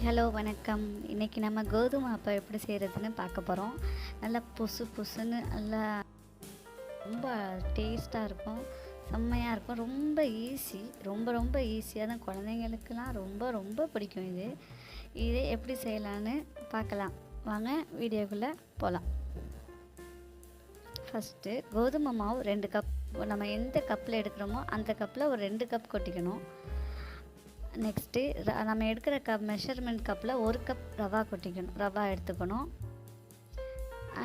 Hello வணக்கம். இன்றைக்கி நம்ம கோதுமை அப்பம் எப்படி செய்கிறதுன்னு பார்க்க போகிறோம். நல்லா புசு புசுன்னு நல்லா ரொம்ப டேஸ்ட்டாக இருக்கும், செம்மையாக இருக்கும். ரொம்ப ஈஸி, ரொம்ப ஈஸியாக தான், குழந்தைங்களுக்கெல்லாம் ரொம்ப பிடிக்கும். இது எப்படி செய்யலான்னு பார்க்கலாம் வாங்க, வீடியோக்குள்ளே போகலாம். ஃபஸ்ட்டு கோதுமை மாவு 2 கப், நம்ம எந்த கப்பில் எடுக்கிறோமோ அந்த கப்பில் ஒரு 2 கப் கொட்டிக்கணும். நெக்ஸ்ட்டு நம்ம எடுக்கிற மெஷர்மெண்ட் கப்பில் 1 கப் ரவா எடுத்துக்கணும்.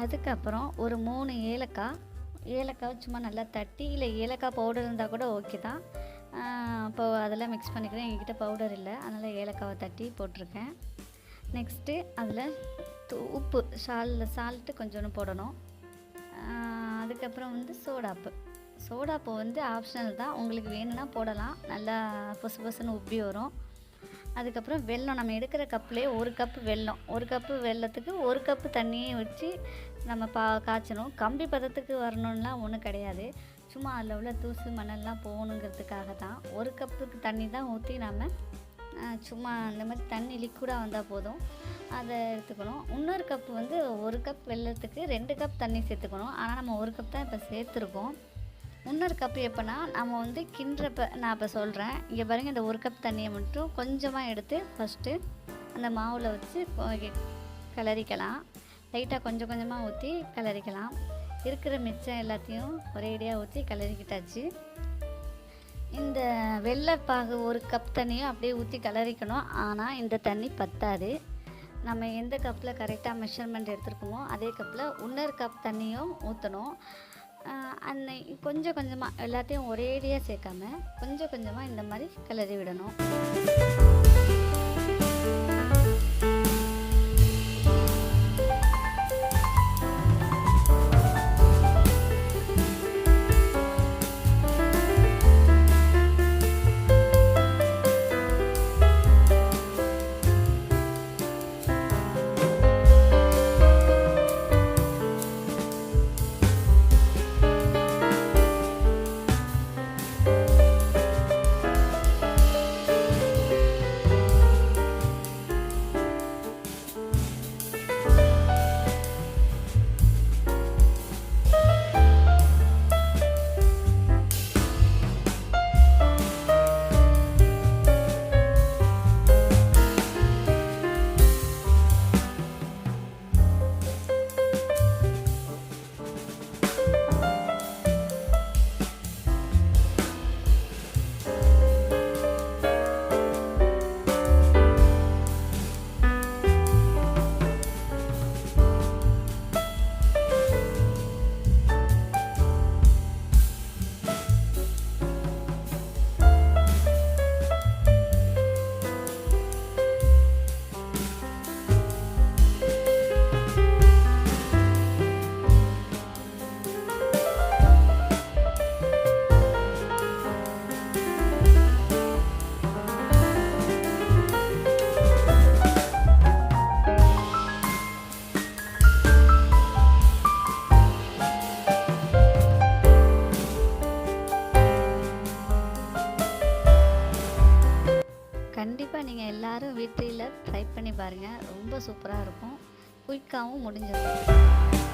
அதுக்கப்புறம் ஒரு 3 ஏலக்காய் சும்மா நல்லா தட்டி, இல்லை ஏலக்காய் பவுடர் இருந்தால் கூட ஓகே தான். இப்போ அதெல்லாம் மிக்ஸ் பண்ணிக்கிறேன், எங்ககிட்ட பவுடர் இல்லை, அதனால் ஏலக்காவை தட்டி போட்டிருக்கேன். நெக்ஸ்ட்டு அதில் உப்பு, சால்ட்டு கொஞ்சோன்னு போடணும். அதுக்கப்புறம் சோடாப்பு ஆப்ஷனல் தான், உங்களுக்கு வேணும்னா போடலாம், நல்லா பொசுன்னு உப்பி வரும். அதுக்கப்புறம் வெல்லம், நம்ம எடுக்கிற கப்லேயே 1 கப்பு வெல்லம், 1 கப்பு வெல்லத்துக்கு 1 கப்பு தண்ணியை வச்சு நம்ம காய்ச்சணும். கம்பி பதத்துக்கு வரணும்லாம் ஒன்றும் கிடையாது, சும்மா அதில் உள்ள தூசு மணல்லாம் போகணுங்கிறதுக்காக தான். 1 கப்புக்கு தண்ணி தான் ஊற்றி நம்ம சும்மா இந்த மாதிரி தண்ணி லிக்விடாக வந்தால் போதும், அதை எடுத்துக்கணும். இன்னொரு கப்பு 1 கப் வெல்லத்துக்கு 2 கப் தண்ணி சேர்த்துக்கணும். ஆனால் நம்ம 1 கப் தான் இப்போ சேர்த்துருக்கோம். இன்னொரு கப்பு எப்போனா நம்ம கிண்டுறப்ப நான் இப்போ சொல்கிறேன். இங்கே பாருங்கள், இந்த 1 கப் தண்ணியை மட்டும் கொஞ்சமாக எடுத்து ஃபஸ்ட்டு அந்த மாவில் வச்சு கிளறிக்கலாம். லைட்டாக கொஞ்சமாக ஊற்றி கிளறிக்கலாம். இருக்கிற மிச்சம் எல்லாத்தையும் ஒரேடியாக ஊற்றி கிளறிக்கிட்டாச்சு. இந்த வெள்ளைப்பாகு 1 கப் தண்ணியும் அப்படியே ஊற்றி கிளறிக்கணும். ஆனால் இந்த தண்ணி பத்தாது, நம்ம எந்த கப்பில் கரெக்டாக மெஷர்மெண்ட் எடுத்துருக்கோமோ அதே கப்பில் இன்னொரு கப் தண்ணியும் ஊற்றணும். கொஞ்சமாக எல்லாத்தையும் ஒரேடியாக சேர்க்காம கொஞ்சமாக இந்த மாதிரி கிளறி விடணும். கண்டிப்பாக நீங்கள் எல்லோரும் வீட்டில் ட்ரை பண்ணி பாருங்கள், ரொம்ப சூப்பராக இருக்கும், குயிக்காகவும் முடிஞ்சிடும்.